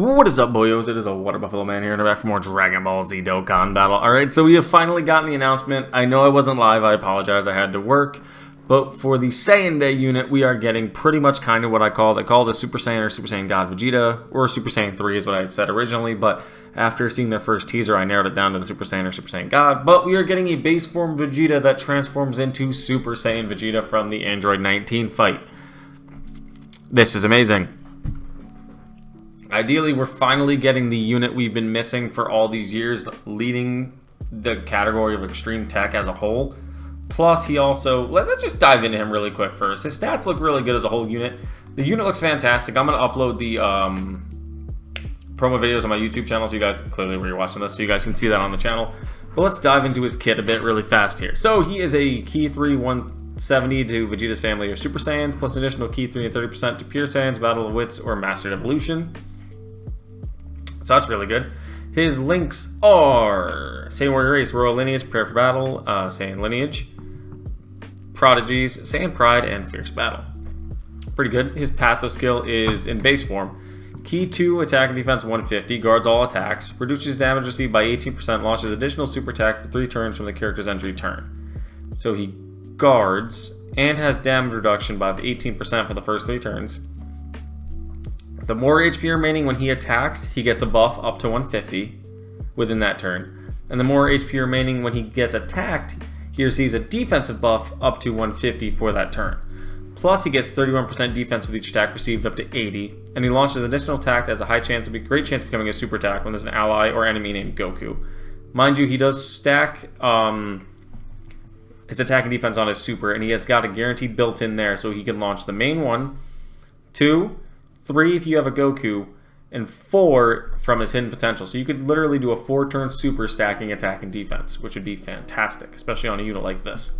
What is up, boyos? It is a Water Buffalo Man here, and I'm back for more Dragon Ball Z Dokkan battle. Alright, so we have finally gotten the announcement. I know I wasn't live, I apologize, I had to work. But for the Saiyan Day unit, we are getting pretty much kind of what I call the Super Saiyan or Super Saiyan God Vegeta, or Super Saiyan 3 is what I had said originally, but after seeing their first teaser, I narrowed it down to the Super Saiyan or Super Saiyan God. But we are getting a base form Vegeta that transforms into Super Saiyan Vegeta from the Android 19 fight. This is amazing. Ideally, we're finally getting the unit we've been missing for all these years, leading the category of extreme tech as a whole. Plus, he also... Let's just dive into him really quick first. His stats look really good as a whole unit. The unit looks fantastic. I'm going to upload the promo videos on my YouTube channel, so you guys, clearly where you're watching this, so you guys can see that on the channel. But let's dive into his kit a bit really fast here. So, he is a Key 3 170 to Vegeta's family or Super Saiyans, plus an additional Key 3 and 30% to Pure Saiyans, Battle of Wits, or Mastered Evolution. So that's really good. His links are Saiyan Warrior Race, Royal Lineage, Prepare for Battle, Saiyan Lineage, Prodigies, Saiyan Pride, and Fierce Battle. Pretty good. His passive skill is in base form. Key 2, attack and defense 150, guards all attacks, reduces damage received by 18%, launches additional super attack for 3 turns from the character's entry turn. So he guards and has damage reduction by 18% for the first 3 turns. The more HP remaining when he attacks, he gets a buff up to 150 within that turn. And the more HP remaining when he gets attacked, he receives a defensive buff up to 150 for that turn. Plus, he gets 31% defense with each attack received up to 80. And he launches an additional attack that has a great chance of becoming a super attack when there's an ally or enemy named Goku. Mind you, he does stack his attack and defense on his super, and he has got a guaranteed built in there, so he can launch the main 1, 2, 3 if you have a Goku, and 4 from his hidden potential. So you could literally do a 4-turn super stacking attack and defense, which would be fantastic, especially on a unit like this.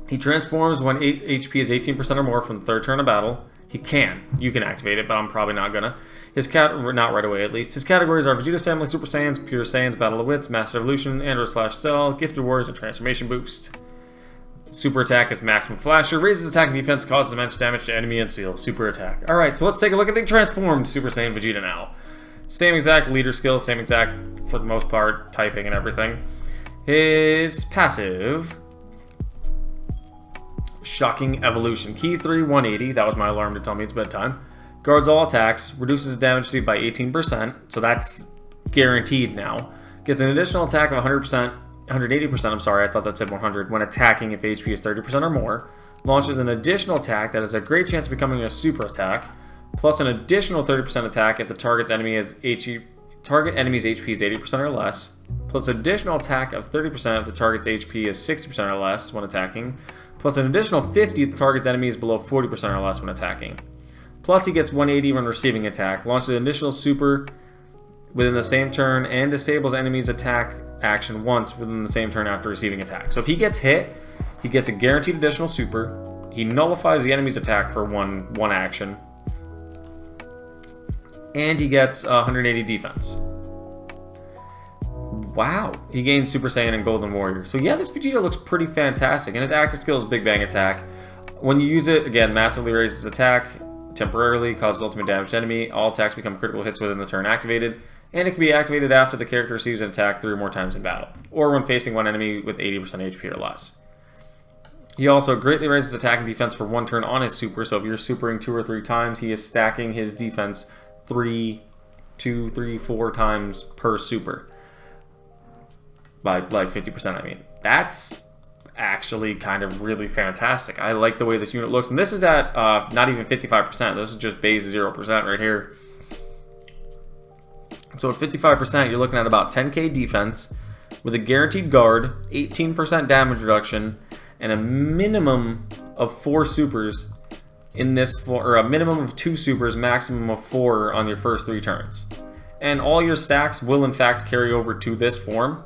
He transforms when HP is 18% or more from the 3rd turn of battle. You can activate it, but I'm probably not gonna. Not right away at least. His categories are Vegeta's family, Super Saiyans, Pure Saiyans, Battle of Wits, Master Evolution, Android/Cell, Gifted Warriors, and Transformation Boost. Super attack is maximum flasher, raises attack and defense, causes immense damage to enemy and seal. Super attack. Alright, so let's take a look at the transformed Super Saiyan Vegeta now. Same exact leader skill, same exact, for the most part, typing and everything. His passive, Shocking Evolution. Key 3, 180, that was my alarm to tell me it's bedtime. Guards all attacks, reduces damage received by 18%, so that's guaranteed now. Gets an additional attack of 180%, I'm sorry, I thought that said 100, when attacking if HP is 30% or more. Launches an additional attack that has a great chance of becoming a super attack, plus an additional 30% attack if the target enemy's HP is 80% or less, plus additional attack of 30% if the target's HP is 60% or less when attacking, plus an additional 50 if the target's enemy is below 40% or less when attacking. Plus he gets 180 when receiving attack, launches an additional super within the same turn, and disables enemy's attack action once within the same turn after receiving attack. So if he gets hit, he gets a guaranteed additional super. He nullifies the enemy's attack for one action. And he gets 180 defense. Wow. He gains Super Saiyan and Golden Warrior. So yeah, this Vegeta looks pretty fantastic. And his active skill is Big Bang Attack. When you use it, again, massively raises attack, temporarily causes ultimate damage to enemy. All attacks become critical hits within the turn activated. And it can be activated after the character receives an attack 3 or more times in battle, or when facing one enemy with 80% HP or less. He also greatly raises attack and defense for 1 turn on his super, so if you're supering 2 or 3 times, he is stacking his defense 2, 3, 4 times per super. By like 50%, I mean. That's actually kind of really fantastic. I like the way this unit looks, and this is at not even 55%. This is just base 0% right here. So at 55%, you're looking at about 10k defense with a guaranteed guard, 18% damage reduction, and a minimum of 4 supers in this, or a minimum of 2 supers, maximum of 4 on your first 3 turns. And all your stacks will in fact carry over to this form.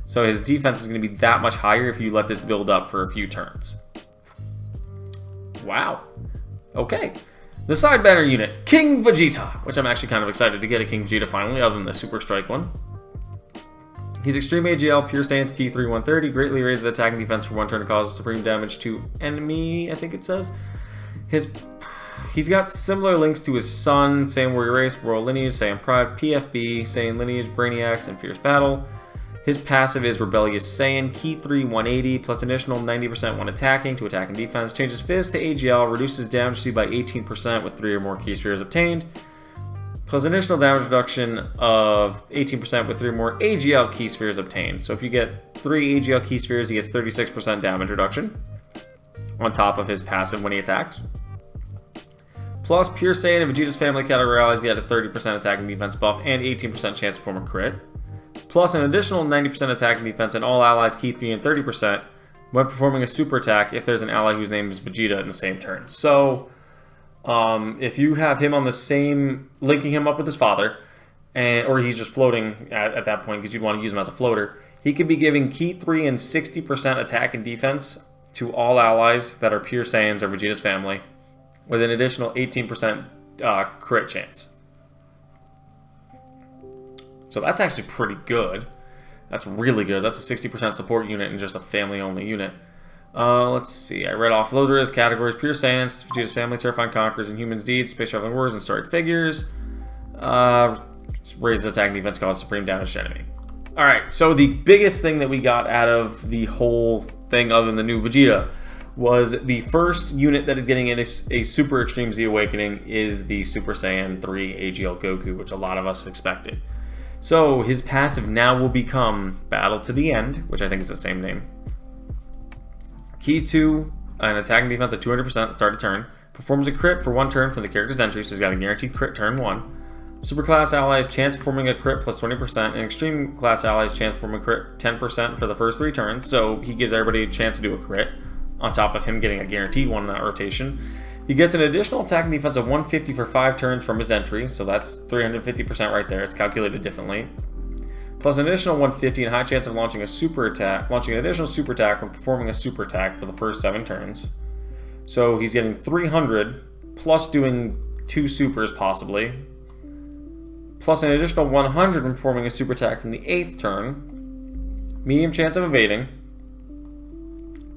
So his defense is going to be that much higher if you let this build up for a few turns. Wow. Okay. The side banner unit, King Vegeta, which I'm actually kind of excited to get a King Vegeta finally, other than the Super Strike one. He's Extreme AGL, Pure Saiyans, Key 3, 130, greatly raises attack and defense for 1 turn to cause supreme damage to enemy, I think it says. he's got similar links to his son, Saiyan Warrior Race, Royal Lineage, Saiyan Pride, PFB, Saiyan Lineage, Brainiacs, and Fierce Battle. His passive is Rebellious Saiyan, Key 3, 180, plus additional 90% when attacking to attack and defense. Changes Fizz to AGL, reduces damage to by 18% with 3 or more key spheres obtained. Plus additional damage reduction of 18% with 3 or more AGL key spheres obtained. So if you get 3 AGL key spheres, he gets 36% damage reduction on top of his passive when he attacks. Plus Pure Saiyan and Vegeta's family category allies get a 30% attack and defense buff and 18% chance to form a crit. Plus an additional 90% attack and defense and all allies key 3 and 30% when performing a super attack if there's an ally whose name is Vegeta in the same turn. So if you have him on the same, linking him up with his father, or he's just floating at that point because you'd want to use him as a floater, he could be giving key 3 and 60% attack and defense to all allies that are Pure Saiyans or Vegeta's family, with an additional 18% crit chance. So that's actually pretty good. That's really good. That's a 60% support unit and just a family-only unit. Let's see. I read off. Those are his categories. Pure Saiyans, Vegeta's family, Terrifying Conquerors, and Humans Deeds, Space Traveling Warriors, and Storied Figures. Raises attack and defense, causes supreme damage to enemy. Alright, so the biggest thing that we got out of the whole thing other than the new Vegeta was the first unit that is getting a Super Extreme Z Awakening is the Super Saiyan 3 AGL Goku, which a lot of us expected. So his passive now will become Battle to the End, which I think is the same name. Key 2, an attack and defense at 200% start a turn. Performs a crit for 1 turn from the character's entry, so he's got a guaranteed crit turn 1. Superclass allies chance performing a crit plus 20%, and extreme class allies chance performing a crit 10% for the first 3 turns, so he gives everybody a chance to do a crit, on top of him getting a guaranteed one in that rotation. He gets an additional attack and defense of 150 for 5 turns from his entry, so that's 350% right there. It's calculated differently. Plus an additional 150 and high chance of launching an additional super attack when performing a super attack for the first 7 turns. So he's getting 300 plus doing 2 supers possibly. Plus an additional 100 when performing a super attack from the 8th turn. Medium chance of evading.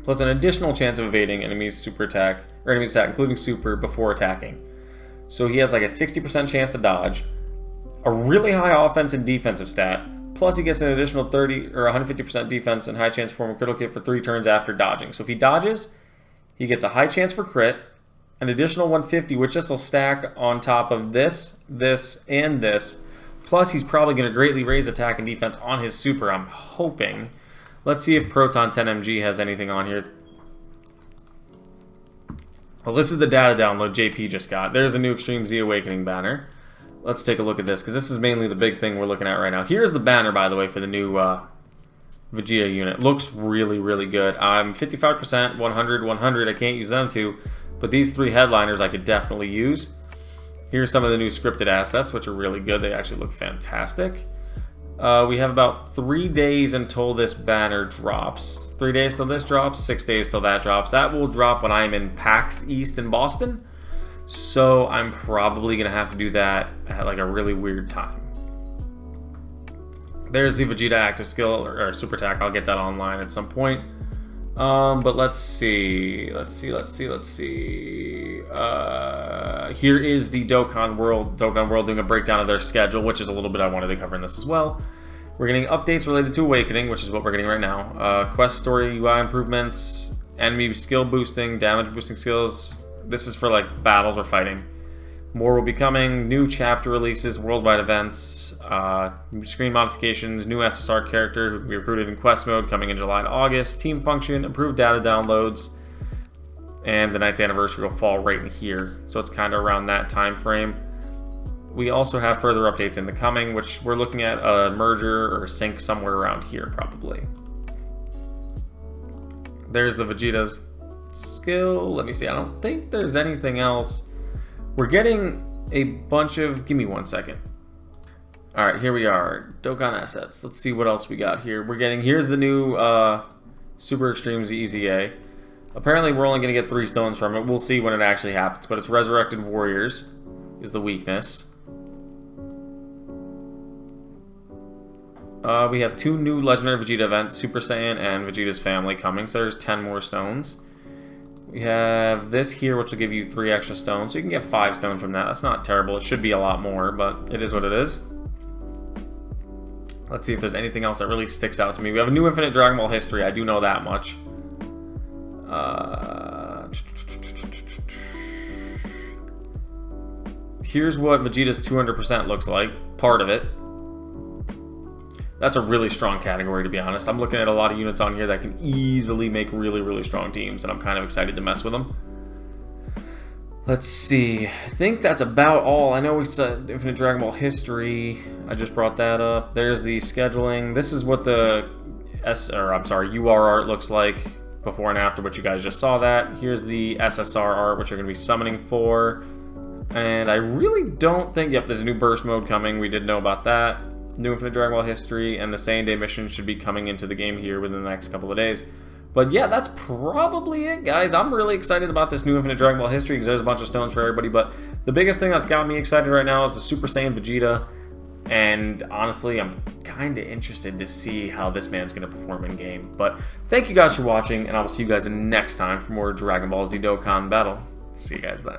Plus an additional chance of evading enemy's super attack, or enemy's attack, including super, before attacking. So he has like a 60% chance to dodge, a really high offense and defensive stat, plus he gets an additional 30 or 150% defense and high chance to perform a critical hit for 3 turns after dodging. So if he dodges, he gets a high chance for crit, an additional 150, which this will stack on top of this, this, and this. Plus he's probably going to greatly raise attack and defense on his super, I'm hoping. Let's see if Proton 10MG has anything on here. Well, this is the data download JP just got. There's a new Extreme Z Awakening banner. Let's take a look at this, because this is mainly the big thing we're looking at right now. Here's the banner, by the way, for the new Vegeta unit. Looks really, really good. I'm 55%, 100, 100. I can't use them too, but these 3 headliners I could definitely use. Here's some of the new scripted assets, which are really good. They actually look fantastic. We have about 3 days until this banner drops. 3 days till this drops, 6 days till that drops. That will drop when I'm in PAX East in Boston. So I'm probably going to have to do that at like a really weird time. There's the Vegeta active skill, or super attack. I'll get that online at some point. But let's see. Here is the Dokkan World. Dokkan World doing a breakdown of their schedule, which is a little bit I wanted to cover in this as well. We're getting updates related to Awakening, which is what we're getting right now. Quest story, UI improvements, enemy skill boosting, damage boosting skills. This is for like battles or fighting. More will be coming. New chapter releases, worldwide events, screen modifications, new SSR character who can be recruited in quest mode coming in July to August, team function, improved data downloads, and the 9th anniversary will fall right in here. So it's kind of around that time frame. We also have further updates in the coming, which we're looking at a merger or sync somewhere around here probably. There's the Vegeta's skill. Let me see. I don't think there's anything else. We're getting a bunch of... Give me 1 second. Alright, here we are. Dokkan assets. Let's see what else we got here. We're getting... Here's the new Super Extreme ZEZA. Apparently we're only going to get 3 stones from it. We'll see when it actually happens. But it's Resurrected Warriors is the weakness. We have 2 new Legendary Vegeta events, Super Saiyan and Vegeta's Family coming. So there's 10 more stones. We have this here, which will give you 3 extra stones. So you can get 5 stones from that. That's not terrible. It should be a lot more, but it is what it is. Let's see if there's anything else that really sticks out to me. We have a new Infinite Dragon Ball history. I do know that much. Here's what Vegeta's 200% looks like. Part of it. That's a really strong category, to be honest. I'm looking at a lot of units on here that can easily make really, really strong teams, and I'm kind of excited to mess with them. Let's see. I think that's about all. I know we said Infinite Dragon Ball history. I just brought that up. There's the scheduling. This is what the UR art looks like before and after, but you guys just saw that. Here's the SSR art, which you're going to be summoning for. And I really don't think... Yep, there's a new burst mode coming. We did know about that. New Infinite Dragon Ball history, and the Saiyan Day mission should be coming into the game here within the next couple of days. But yeah, that's probably it, guys. I'm really excited about this new Infinite Dragon Ball history because there's a bunch of stones for everybody. But the biggest thing that's got me excited right now is the Super Saiyan Vegeta. And honestly, I'm kind of interested to see how this man's going to perform in game. But thank you guys for watching, and I will see you guys next time for more Dragon Ball Z Dokkan Battle. See you guys then.